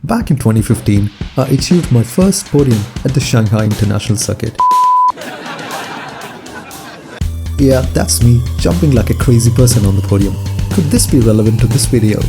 Back in 2015, I achieved my first podium at the Shanghai International circuit. Yeah, that's me, jumping like a crazy person on the podium. Could this be relevant to this video?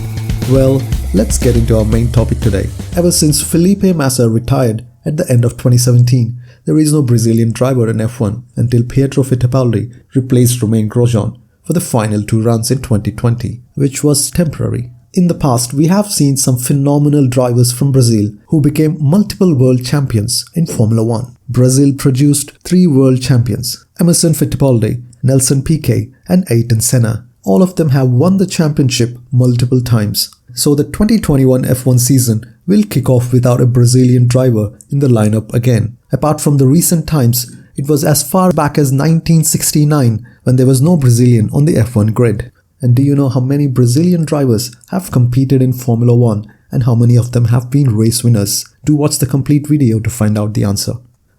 Well, let's get into our main topic today. Ever since Felipe Massa retired at the end of 2017, there is no Brazilian driver in F1 until Pietro Fittipaldi replaced Romain Grosjean for the final 2 rounds in 2020, which was temporary. In the past, we have seen some phenomenal drivers from Brazil who became multiple world champions in Formula 1. Brazil produced 3 world champions: Emerson Fittipaldi, Nelson Piquet, and Ayrton Senna. All of them have won the championship multiple times. So the 2021 F1 season will kick off without a Brazilian driver in the lineup again. Apart from the recent times, it was as far back as 1969 when there was no Brazilian on the F1 grid. And do you know how many Brazilian drivers have competed in Formula 1 and how many of them have been race winners? Do watch the complete video to find out the answer.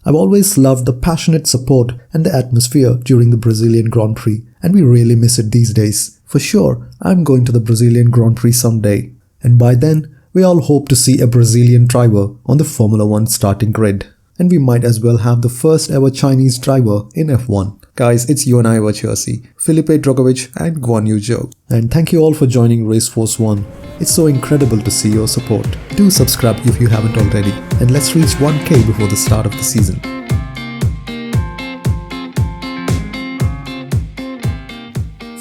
I've always loved the passionate support and the atmosphere during the Brazilian Grand Prix, and we really miss it these days. For sure, I'm going to the Brazilian Grand Prix someday. And by then, we all hope to see a Brazilian driver on the Formula 1 starting grid. And we might as well have the first ever Chinese driver in F1. Guys, it's UNI Virtuosi, Felipe Drugovich and Guanyu Zhou. And thank you all for joining Race Force 1. It's so incredible to see your support. Do subscribe if you haven't already. And let's reach 1K before the start of the season.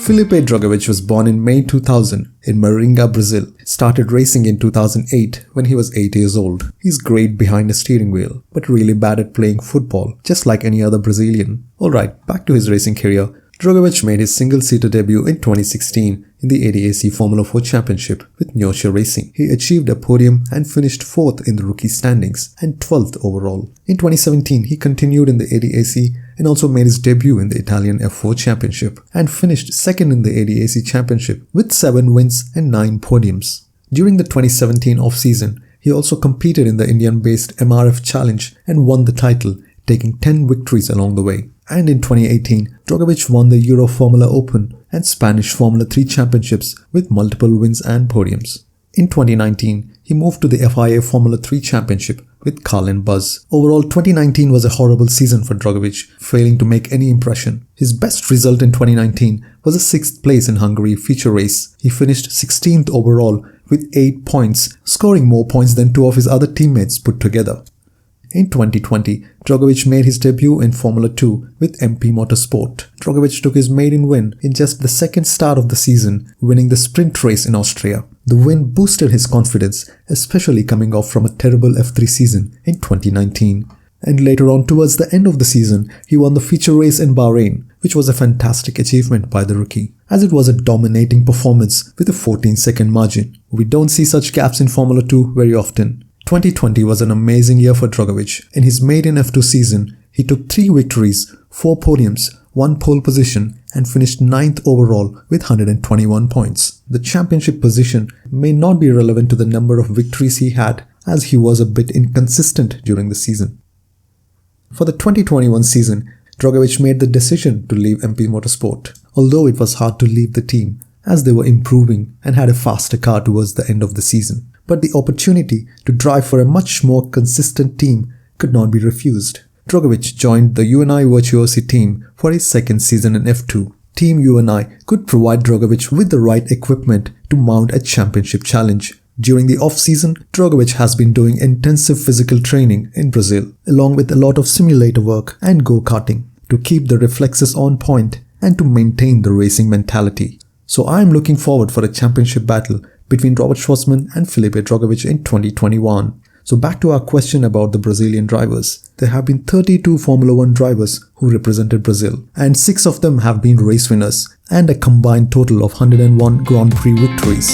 Felipe Drugovich was born in May 2000 in Maringá, Brazil. Started racing in 2008 when he was 8 years old. He's great behind a steering wheel, but really bad at playing football, just like any other Brazilian. Alright, back to his racing career. Drugovich made his single-seater debut in 2016 in the ADAC Formula 4 Championship with Nyosha Racing. He achieved a podium and finished 4th in the rookie standings and 12th overall. In 2017, he continued in the ADAC and also made his debut in the Italian F4 Championship and finished 2nd in the ADAC Championship with 7 wins and 9 podiums. During the 2017 off-season, he also competed in the Indian-based MRF Challenge and won the title, taking 10 victories along the way. And in 2018, Drugovich won the Euro Formula Open and Spanish Formula 3 championships with multiple wins and podiums. In 2019, he moved to the FIA Formula 3 championship with Carlin Buzz. Overall, 2019 was a horrible season for Drugovich, failing to make any impression. His best result in 2019 was a 6th place in Hungary feature race. He finished 16th overall with 8 points, scoring more points than 2 of his other teammates put together. In 2020, Drugovich made his debut in Formula 2 with MP Motorsport. Drugovich took his maiden win in just the 2nd start of the season, winning the sprint race in Austria. The win boosted his confidence, especially coming off from a terrible F3 season in 2019. And later on, towards the end of the season, he won the feature race in Bahrain, which was a fantastic achievement by the rookie, as it was a dominating performance with a 14-second margin. We don't see such gaps in Formula 2 very often. 2020 was an amazing year for Drugovich. In his maiden F2 season, he took 3 victories, 4 podiums, 1 pole position and finished 9th overall with 121 points. The championship position may not be relevant to the number of victories he had, as he was a bit inconsistent during the season. For the 2021 season, Drugovich made the decision to leave MP Motorsport, although it was hard to leave the team as they were improving and had a faster car towards the end of the season. But the opportunity to drive for a much more consistent team could not be refused. Drugovich joined the UNI Virtuosi team for his 2nd season in F2. Team UNI could provide Drugovich with the right equipment to mount a championship challenge. During the off-season, Drugovich has been doing intensive physical training in Brazil, along with a lot of simulator work and go-karting, to keep the reflexes on point and to maintain the racing mentality. So I am looking forward for a championship battle between Robert Schwarzman and Felipe Drugovich in 2021. So back to our question about the Brazilian drivers. There have been 32 Formula 1 drivers who represented Brazil, and 6 of them have been race winners, and a combined total of 101 Grand Prix victories.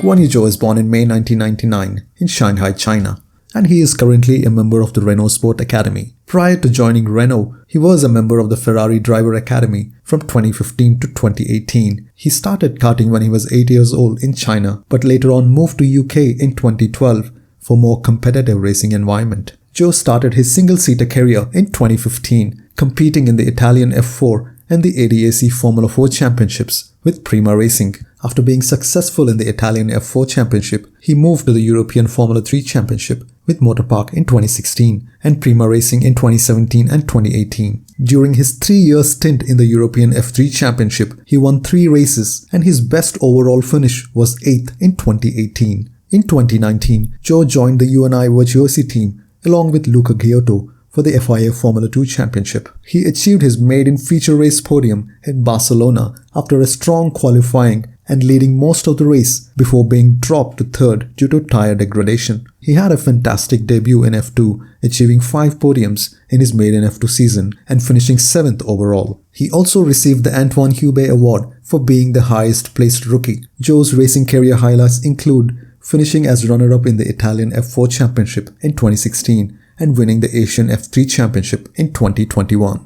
Guanyu Zhou is born in May 1999 in Shanghai, China, and he is currently a member of the Renault Sport Academy. Prior to joining Renault, he was a member of the Ferrari Driver Academy from 2015 to 2018. He started karting when he was 8 years old in China, but later on moved to UK in 2012 for more competitive racing environment. Zhou started his single-seater career in 2015, competing in the Italian F4 and the ADAC Formula 4 Championships with Prima Racing. After being successful in the Italian F4 Championship, he moved to the European Formula 3 Championship with Motorpark in 2016 and Prima Racing in 2017 and 2018. During his 3-year stint in the European F3 Championship, he won 3 races and his best overall finish was 8th in 2018. In 2019, Zhou joined the UNI Virtuosi team along with Luca Giotto for the FIA Formula 2 Championship. He achieved his maiden feature race podium in Barcelona after a strong qualifying and leading most of the race before being dropped to 3rd due to tyre degradation. He had a fantastic debut in F2, achieving 5 podiums in his maiden F2 season and finishing 7th overall. He also received the Antoine Hubert Award for being the highest placed rookie. Zhou's racing career highlights include finishing as runner-up in the Italian F4 Championship in 2016 and winning the Asian F3 Championship in 2021.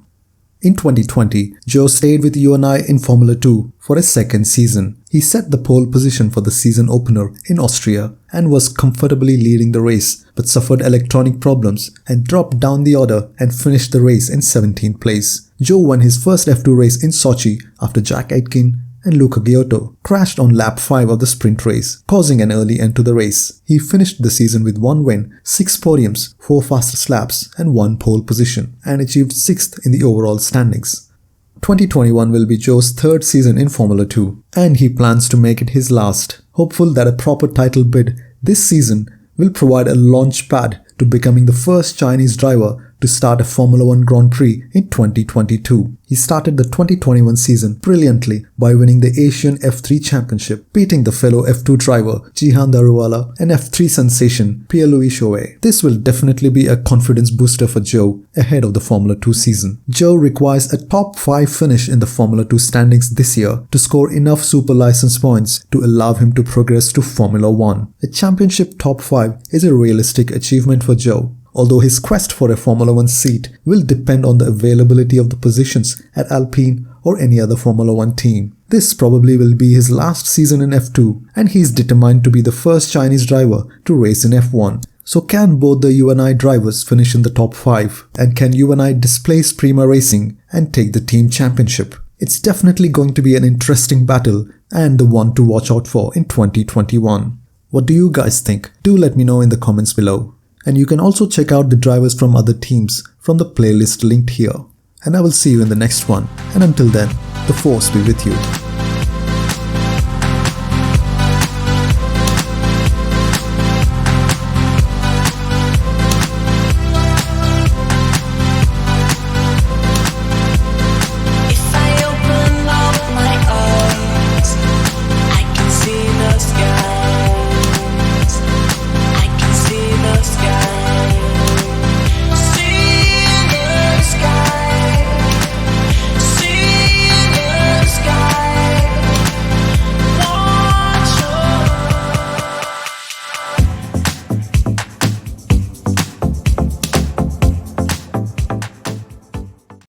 In 2020, Zhou stayed with UNI in Formula 2 for a 2nd season. He set the pole position for the season opener in Austria and was comfortably leading the race, but suffered electronic problems and dropped down the order and finished the race in 17th place. Zhou won his first F2 race in Sochi after Jack Aitken and Luca Giotto crashed on lap 5 of the sprint race, causing an early end to the race. He finished the season with 1 win, 6 podiums, 4 fastest laps and 1 pole position, and achieved 6th in the overall standings. 2021 will be Zhou's 3rd season in Formula 2, and he plans to make it his last, hopeful that a proper title bid this season will provide a launch pad to becoming the first Chinese driver to start a Formula 1 Grand Prix in 2022. He started the 2021 season brilliantly by winning the Asian F3 Championship, beating the fellow F2 driver Jihan Daruwala and F3 sensation Pierre-Louis Chauvet. This will definitely be a confidence booster for Zhou ahead of the Formula 2 season. Zhou requires a top 5 finish in the Formula 2 standings this year to score enough super license points to allow him to progress to Formula 1. A championship top 5 is a realistic achievement for Zhou, although his quest for a Formula 1 seat will depend on the availability of the positions at Alpine or any other Formula 1 team. This probably will be his last season in F2, and he is determined to be the first Chinese driver to race in F1. So can both the UNI drivers finish in the top 5? And can UNI displace Prima Racing and take the team championship? It's definitely going to be an interesting battle and the one to watch out for in 2021. What do you guys think? Do let me know in the comments below. And you can also check out the drivers from other teams from the playlist linked here. And I will see you in the next one. And until then, the force be with you.